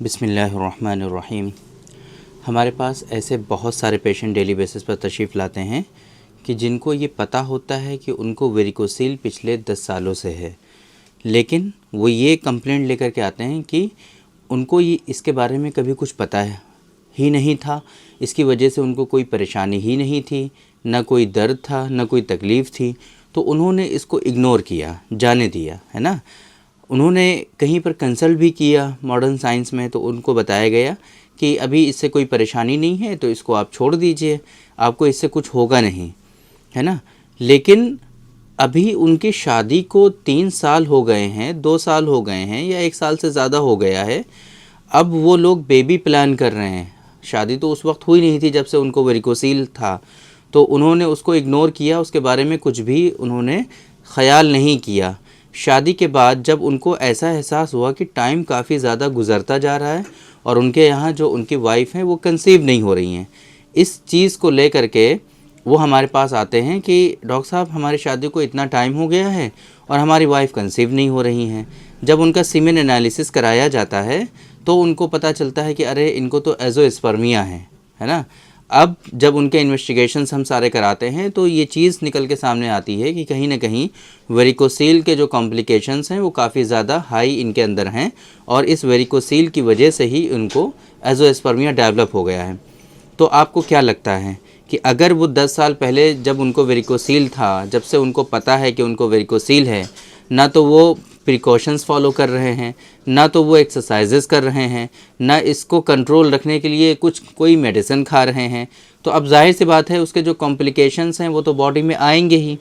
बिस्मिल्लाहिर्रहमानिर्रहीम। हमारे पास ऐसे बहुत सारे पेशेंट डेली बेसिस पर तशरीफ़ लाते हैं कि जिनको ये पता होता है कि उनको वेरिकोसील पिछले 10 सालों से है, लेकिन वो ये कंप्लेंट लेकर के आते हैं कि उनको ये इसके बारे में कभी कुछ पता ही नहीं था। इसकी वजह से उनको कोई परेशानी ही नहीं थी, ना कोई दर्द था, ना कोई तकलीफ़ थी, तो उन्होंने इसको इग्नोर किया, जाने दिया, है ना। उन्होंने कहीं पर कंसल्ट भी किया मॉडर्न साइंस में, तो उनको बताया गया कि अभी इससे कोई परेशानी नहीं है, तो इसको आप छोड़ दीजिए, आपको इससे कुछ होगा नहीं, है ना। लेकिन अभी उनकी शादी को 3 साल हो गए हैं, 2 साल हो गए हैं, या 1 साल से ज़्यादा हो गया है। अब वो लोग बेबी प्लान कर रहे हैं। शादी तो उस वक्त हुई नहीं थी जब से उनको वेरिकोसील था, तो उन्होंने उसको इग्नोर किया, उसके बारे में कुछ भी उन्होंने ख़याल नहीं किया। शादी के बाद जब उनको ऐसा एहसास हुआ कि टाइम काफ़ी ज़्यादा गुज़रता जा रहा है और उनके यहाँ जो उनकी वाइफ़ हैं वो कंसीव नहीं हो रही हैं, इस चीज़ को लेकर के वो हमारे पास आते हैं कि डॉक्टर साहब, हमारी शादी को इतना टाइम हो गया है और हमारी वाइफ़ कंसीव नहीं हो रही हैं। जब उनका सीमेन एनालिसिस कराया जाता है तो उनको पता चलता है कि अरे इनको तो एज़ोस्पर्मिया है ना। अब जब उनके इन्वेस्टिगेशंस हम सारे कराते हैं तो ये चीज़ निकल के सामने आती है कि कहीं ना कहीं वेरिकोसील के जो कॉम्प्लिकेशंस हैं वो काफ़ी ज़्यादा हाई इनके अंदर हैं, और इस वेरिकोसील की वजह से ही उनको एज़ोस्पर्मिया डेवलप हो गया है। तो आपको क्या लगता है कि अगर वो 10 साल पहले जब उनको वेरिकोसील था, जब से उनको पता है कि उनको वेरिकोसील है, ना तो वो प्रिकॉशंस फॉलो कर रहे हैं, ना तो वो एक्सरसाइजेस कर रहे हैं, ना इसको कंट्रोल रखने के लिए कोई मेडिसिन खा रहे हैं, तो अब जाहिर सी बात है उसके जो कॉम्प्लिकेशंस हैं वो तो बॉडी में आएंगे ही।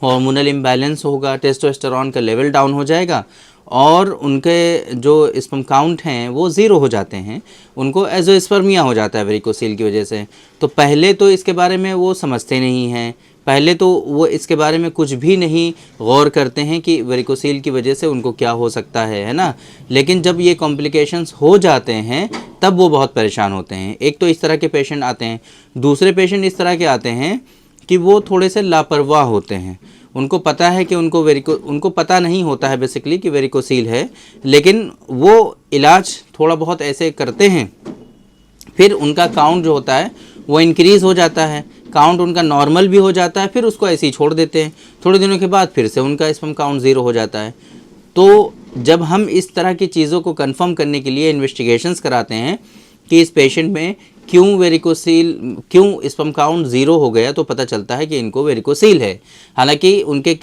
हार्मोनल इम्बैलेंस होगा, टेस्टोस्टेरोन का लेवल डाउन हो जाएगा और उनके जो स्पर्म काउंट हैं वो ज़ीरो हो जाते हैं, उनको एज़ोस्पर्मिया हो जाता है वेरिकोसील की वजह से। तो पहले तो इसके बारे में वो समझते नहीं हैं, पहले तो वो इसके बारे में कुछ भी नहीं गौर करते हैं कि वेरिकोसील की वजह से उनको क्या हो सकता है ना। लेकिन जब ये कॉम्प्लिकेशंस हो जाते हैं तब वो बहुत परेशान होते हैं। एक तो इस तरह के पेशेंट आते हैं, दूसरे पेशेंट इस तरह के आते हैं कि वो थोड़े से लापरवाह होते हैं। उनको पता है कि उनको पता नहीं होता है बेसिकली कि वेरिकोसील है, लेकिन वो इलाज थोड़ा बहुत ऐसे करते हैं, फिर उनका काउंट जो होता है वो इंक्रीज़ हो जाता है, काउंट उनका नॉर्मल भी हो जाता है, फिर उसको ऐसे ही छोड़ देते हैं। थोड़े दिनों के बाद फिर से उनका स्पर्म काउंट ज़ीरो हो जाता है। तो जब हम इस तरह की चीज़ों को कंफर्म करने के लिए इन्वेस्टिगेशंस कराते हैं कि इस पेशेंट में क्यों स्पर्म काउंट ज़ीरो हो गया, तो पता चलता है कि इनको वेरिकोसील है। हालांकि उनके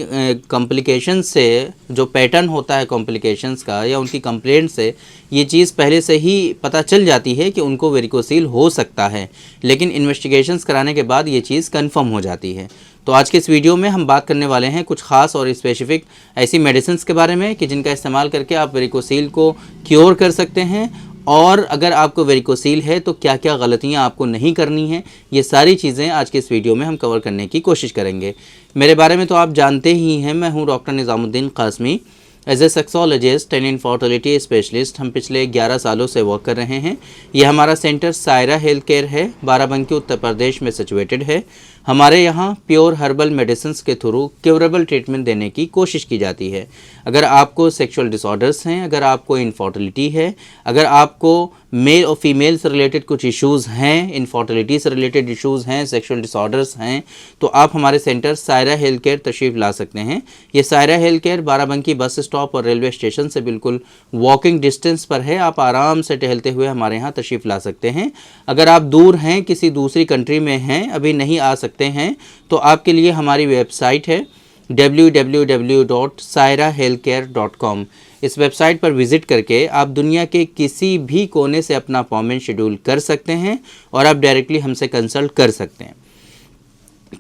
कॉम्प्लिकेशंस से जो पैटर्न होता है कॉम्प्लिकेशंस का, या उनकी कंप्लेंट से ये चीज़ पहले से ही पता चल जाती है कि उनको वेरिकोसील हो सकता है, लेकिन इन्वेस्टिगेशंस कराने के बाद ये चीज़ कन्फर्म हो जाती है। तो आज के इस वीडियो में हम बात करने वाले हैं कुछ ख़ास और स्पेसिफिक ऐसी मेडिसिन्स के बारे में कि जिनका इस्तेमाल करके आप वेरिकोसील को क्योर कर सकते हैं, और अगर आपको वेरिकोसील है तो क्या क्या गलतियां आपको नहीं करनी है। ये सारी चीज़ें आज के इस वीडियो में हम कवर करने की कोशिश करेंगे। मेरे बारे में तो आप जानते ही हैं, मैं हूं doctor Nizamuddin Qasmi, as a sexologist and infertility specialist. हम पिछले 11 सालों से वर्क कर रहे हैं। ये हमारा सेंटर सायरा हेल्थ केयर है, बाराबंकी उत्तर प्रदेश में सिचुएटेड है। हमारे यहाँ प्योर हर्बल मेडिसिन के थ्रू क्योरेबल ट्रीटमेंट देने की कोशिश की जाती है। अगर आपको सेक्सुअल डिसऑर्डर्स हैं, अगर आपको इनफर्टिलिटी है, अगर आपको मेल और फीमेल से रिलेटेड कुछ इश्यूज़ हैं, इनफर्टिलिटी से रिलेटेड इश्यूज़ हैं, सेक्सुअल डिसऑर्डर्स हैं, तो आप हमारे सेंटर सायरा हेल्थ केयर तशरीफ़ ला सकते हैं। ये Saira health care Barabanki bus stop और रेलवे स्टेशन से बिल्कुल वॉकिंग डिस्टेंस पर है। आप आराम से टहलते हुए हमारे यहाँ तशरीफ़ ला सकते हैं। अगर आप दूर हैं, किसी दूसरी कंट्री में हैं, अभी नहीं आ सकते हैं, तो आपके लिए हमारी वेबसाइट है www.sairahealthcare.com। इस वेबसाइट पर विज़िट करके आप दुनिया के किसी भी कोने से अपना अपॉइंटमेंट शेड्यूल कर सकते हैं और आप डायरेक्टली हमसे कंसल्ट कर सकते हैं।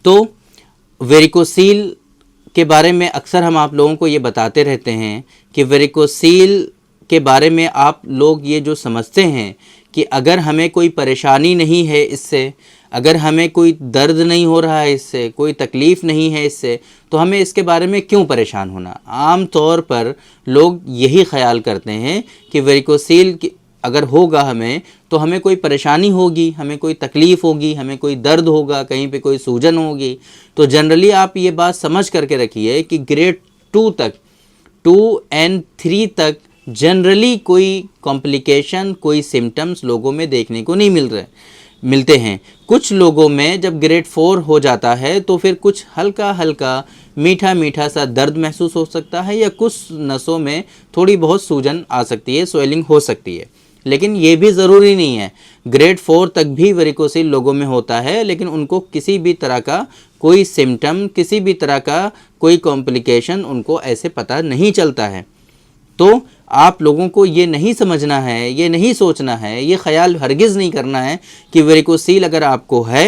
तो वेरिकोसील के बारे में अक्सर हम आप लोगों को ये बताते रहते हैं कि वेरिकोसील के बारे में आप लोग ये जो समझते हैं कि अगर हमें कोई परेशानी नहीं है इससे, अगर हमें कोई दर्द नहीं हो रहा है इससे, कोई तकलीफ़ नहीं है इससे, तो हमें इसके बारे में क्यों परेशान होना। आम तौर पर लोग यही ख्याल करते हैं कि वेरिकोसील अगर होगा हमें तो हमें कोई परेशानी होगी, हमें कोई तकलीफ़ होगी, हमें कोई दर्द होगा, कहीं पे कोई सूजन होगी। तो जनरली आप ये बात समझ करके रखिए कि ग्रेड 2 तक 2 और 3 तक जनरली कोई कॉम्प्लिकेशन, कोई सिम्टम्स लोगों में देखने को नहीं मिलते हैं। कुछ लोगों में जब ग्रेड 4 हो जाता है तो फिर कुछ हल्का हल्का मीठा मीठा सा दर्द महसूस हो सकता है, या कुछ नसों में थोड़ी बहुत सूजन आ सकती है, स्वेलिंग हो सकती है। लेकिन ये भी ज़रूरी नहीं है। ग्रेड 4 तक भी वेरिकोसिल लोगों में होता है, लेकिन उनको किसी भी तरह का कोई सिम्टम, किसी भी तरह का कोई कॉम्प्लिकेशन उनको ऐसे पता नहीं चलता है। तो आप लोगों को ये नहीं समझना है, ये नहीं सोचना है, ये ख्याल हरगिज़ नहीं करना है कि वेरिकोसील अगर आपको है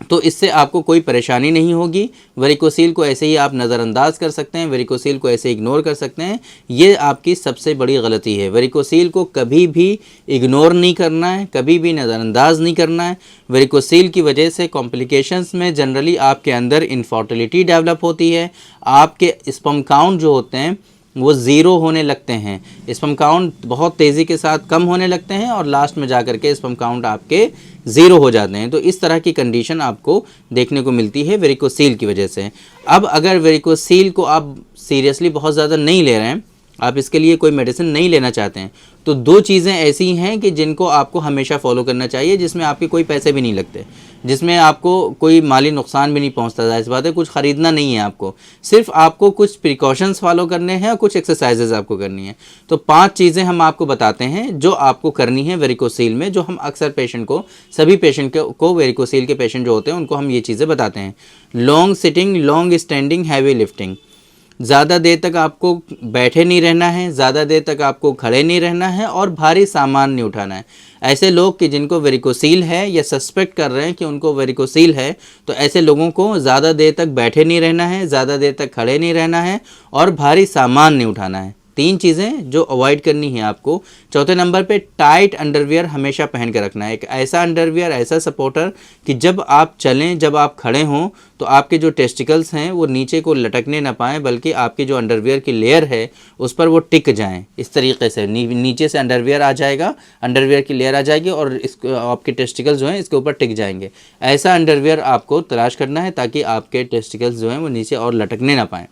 तो इससे आपको कोई परेशानी नहीं होगी। वेरिकोसील को ऐसे ही आप नज़रअंदाज कर सकते हैं, वेरिकोसील को ऐसे इग्नोर कर सकते हैं। ये आपकी सबसे बड़ी गलती है। वेरिकोसील को कभी भी इग्नोर नहीं करना है, कभी भी नज़रअंदाज नहीं करना है। वेरिकोसील की वजह से कॉम्प्लिकेशंस में जनरली आपके अंदर इनफर्टिलिटी डेवलप होती है। आपके स्पर्म काउंट जो होते हैं वो ज़ीरो होने लगते हैं। स्पर्म काउंट बहुत तेज़ी के साथ कम होने लगते हैं और लास्ट में जाकर के स्पर्म काउंट आपके ज़ीरो हो जाते हैं। तो इस तरह की कंडीशन आपको देखने को मिलती है वेरिकोसील की वजह से। अब अगर वेरिकोसील को आप सीरियसली बहुत ज़्यादा नहीं ले रहे हैं, आप इसके लिए कोई मेडिसिन नहीं लेना चाहते हैं, तो दो चीज़ें ऐसी हैं कि जिनको आपको हमेशा फॉलो करना चाहिए, जिसमें आपके कोई पैसे भी नहीं लगते, जिसमें आपको कोई माली नुकसान भी नहीं पहुंचता। जाहिर बात है, कुछ ख़रीदना नहीं है आपको, सिर्फ आपको कुछ प्रिकॉशंस फॉलो करने हैं और कुछ एक्सरसाइजेज आपको करनी है। तो 5 चीज़ें हम आपको बताते हैं जो आपको करनी है वेरिकोसील में, जो हम अक्सर पेशेंट को, सभी पेशेंट को वेरिकोसील के पेशेंट जो होते हैं उनको हम ये चीज़ें बताते हैं। Long sitting, long standing, heavy lifting. ज़्यादा देर तक आपको बैठे नहीं रहना है, ज़्यादा देर तक आपको खड़े नहीं रहना है और भारी सामान नहीं उठाना है। ऐसे लोग कि जिनको वेरिकोसील है या सस्पेक्ट कर रहे हैं कि उनको वेरिकोसील है, तो ऐसे लोगों को ज़्यादा देर तक बैठे नहीं रहना है, ज़्यादा देर तक खड़े नहीं रहना है और भारी सामान नहीं उठाना है। 3 चीज़ें जो अवॉइड करनी है आपको। चौथे नंबर पे टाइट अंडरवियर हमेशा पहन के रखना है। एक ऐसा अंडरवियर, ऐसा सपोर्टर कि जब आप चलें, जब आप खड़े हों तो आपके जो टेस्टिकल्स हैं वो नीचे को लटकने ना पाएँ, बल्कि आपकी जो अंडरवियर की लेयर है उस पर वो टिक जाएं। इस तरीके से नीचे से अंडरवियर आ जाएगा, अंडरवियर की लेयर आ जाएगी और इसको आपके टेस्टिकल्स जो हैं इसके ऊपर टिक जाएंगे। ऐसा अंडरवियर आपको तलाश करना है ताकि आपके टेस्टिकल्स जो हैं वो नीचे और लटकने ना पाएँ।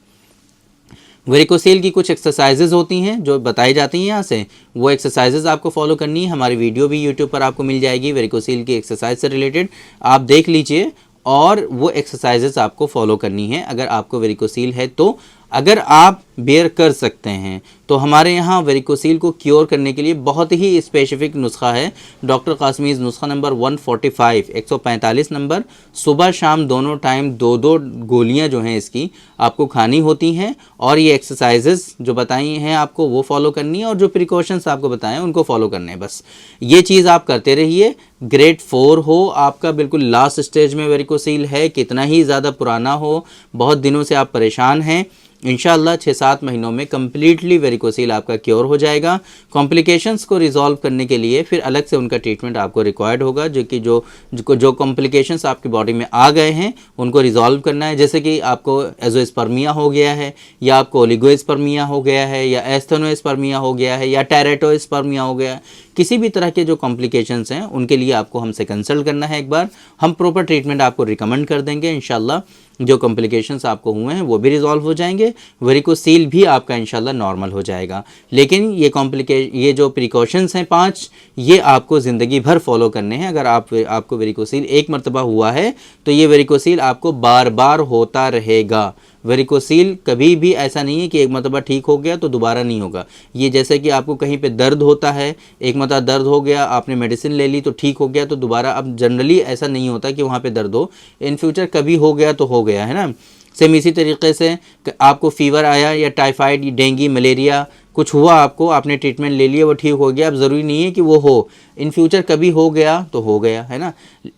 वेरिकोसील की कुछ एक्सरसाइजेज होती हैं जो बताई जाती हैं यहाँ से, वो एक्सरसाइजेज आपको फॉलो करनी है। हमारी वीडियो भी यूट्यूब पर आपको मिल जाएगी वेरिकोसील की एक्सरसाइज से रिलेटेड, आप देख लीजिए और वो एक्सरसाइजेज आपको फॉलो करनी है अगर आपको वेरिकोसील है तो। अगर आप बेयर कर सकते हैं तो हमारे यहाँ वेरिकोसील को क्योर करने के लिए बहुत ही स्पेसिफिक नुस्खा है। डॉक्टर कासमीज़ नुस्खा नंबर 145, 145 नंबर, सुबह शाम दोनों टाइम 2-2 गोलियाँ जो हैं इसकी आपको खानी होती हैं और ये एक्सरसाइजेज जो बताई हैं आपको वो फॉलो करनी है और जो प्रिकॉशंस आपको बताएं उनको फॉलो करने हैं। बस ये चीज़ आप करते रहिए। ग्रेड 4 हो, आपका बिल्कुल लास्ट स्टेज में वेरिकोसील है, कितना ही ज़्यादा पुराना हो, बहुत दिनों से आप परेशान हैं, इंशाअल्लाह 6-7 महीनों में कम्प्लीटली वेरिकोसील आपका क्योर हो जाएगा। कॉम्प्लिकेशंस को रिजॉल्व करने के लिए फिर अलग से उनका ट्रीटमेंट आपको रिक्वायर्ड होगा, जो कि जो कॉम्प्लिकेशंस आपकी बॉडी में आ गए हैं उनको रिजॉल्व करना है। जैसे कि आपको एजोस्पर्मिया हो गया है, या आपको ओलिगोस्पर्मिया हो गया है, या एस्थेनोस्पर्मिया हो गया है, या टेरेटोस्पर्मिया हो गया है, किसी भी तरह के जो कॉम्प्लिकेशंस हैं उनके लिए आपको हमसे कंसल्ट करना है। एक बार हम प्रॉपर ट्रीटमेंट आपको रिकमेंड कर देंगे। इंशाल्लाह जो कॉम्प्लिकेशंस आपको हुए हैं वो भी रिजॉल्व हो जाएंगे, वेरिकोसील भी आपका इंशाल्लाह नॉर्मल हो जाएगा। लेकिन ये जो प्रिकॉशंस हैं 5, ये आपको ज़िंदगी भर फॉलो करने हैं। अगर आपको वेरिकोसील एक मरतबा हुआ है तो ये वेरिकोसील आपको बार बार होता रहेगा। वेरिकोसील कभी भी ऐसा नहीं है कि एक मरतबा ठीक हो गया तो दोबारा नहीं होगा। ये जैसे कि आपको कहीं पे दर्द होता है, एक मरतबा दर्द हो गया, आपने मेडिसिन ले ली तो ठीक हो गया, तो दोबारा अब जनरली ऐसा नहीं होता कि वहाँ पे दर्द हो। इन फ्यूचर कभी हो गया तो हो गया, है ना। सेम इसी तरीके से आपको फीवर आया या टाइफाइड, डेंगू, मलेरिया कुछ हुआ, आपको, आपने ट्रीटमेंट ले लिया, वो ठीक हो गया, अब ज़रूरी नहीं है कि वो हो, इन फ्यूचर कभी हो गया तो हो गया, है ना।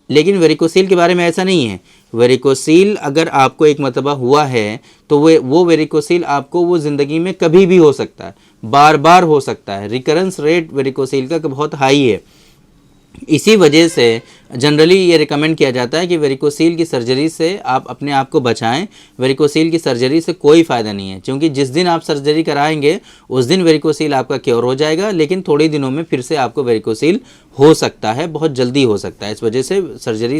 लेकिन वेरिकोसील के बारे में ऐसा नहीं है। वेरिकोसील अगर आपको एक मरतबा हुआ है तो वो वेरिकोसील आपको वो ज़िंदगी में कभी भी हो सकता है, बार बार हो सकता है। रिकरेंस रेट वेरिकोसील का बहुत हाई है। इसी वजह से जनरली ये रिकमेंड किया जाता है कि वेरिकोसील की सर्जरी से आप अपने आप को बचाएं। वेरिकोसील की सर्जरी से कोई फ़ायदा नहीं है, क्योंकि जिस दिन आप सर्जरी कराएंगे उस दिन वेरिकोसील आपका क्योर हो जाएगा, लेकिन थोड़े दिनों में फिर से आपको वेरिकोसील हो सकता है, बहुत जल्दी हो सकता है। इस वजह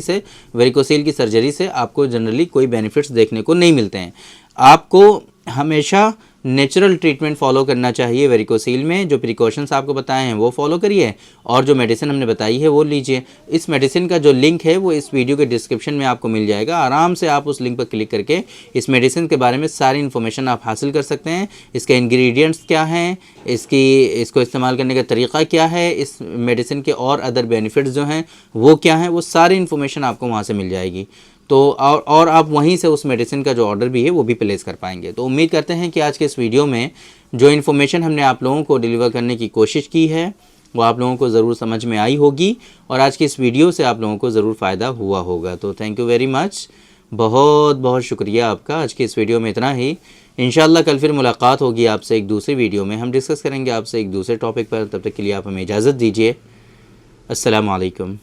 से वेरिकोसील की सर्जरी से आपको जनरली कोई बेनिफिट्स देखने को नहीं मिलते हैं। आपको हमेशा नेचुरल ट्रीटमेंट फॉलो करना चाहिए वेरिकोसील में। जो प्रिकॉशंस आपको बताए हैं वो फॉलो करिए और जो मेडिसिन हमने बताई है वो लीजिए। इस मेडिसिन का जो लिंक है वो इस वीडियो के डिस्क्रिप्शन में आपको मिल जाएगा। आराम से आप उस लिंक पर क्लिक करके इस मेडिसिन के बारे में सारी इन्फॉर्मेशन आप हासिल कर सकते हैं। इसके इंग्रेडिएंट्स क्या हैं, इसको इस्तेमाल करने का तरीक़ा क्या है, इस मेडिसिन के और अदर बेनिफिट्स जो हैं वो क्या हैं, वो सारी इन्फॉर्मेशन आपको वहाँ से मिल जाएगी। तो और आप वहीं से उस मेडिसिन का जो ऑर्डर भी है वो भी प्लेस कर पाएंगे। तो उम्मीद करते हैं कि आज के इस वीडियो में जो इन्फॉर्मेशन हमने आप लोगों को डिलीवर करने की कोशिश की है वो आप लोगों को ज़रूर समझ में आई होगी और आज की इस वीडियो से आप लोगों को ज़रूर फ़ायदा हुआ होगा। तो थैंक यू वेरी मच, बहुत बहुत शुक्रिया आपका। आज की इस वीडियो में इतना ही। इंशाल्लाह कल फिर मुलाकात होगी आपसे एक दूसरी वीडियो में। हम डिस्कस करेंगे आपसे एक दूसरे टॉपिक पर। तब तक के लिए आप हमें इजाज़त दीजिए। अस्सलामु अलैकुम।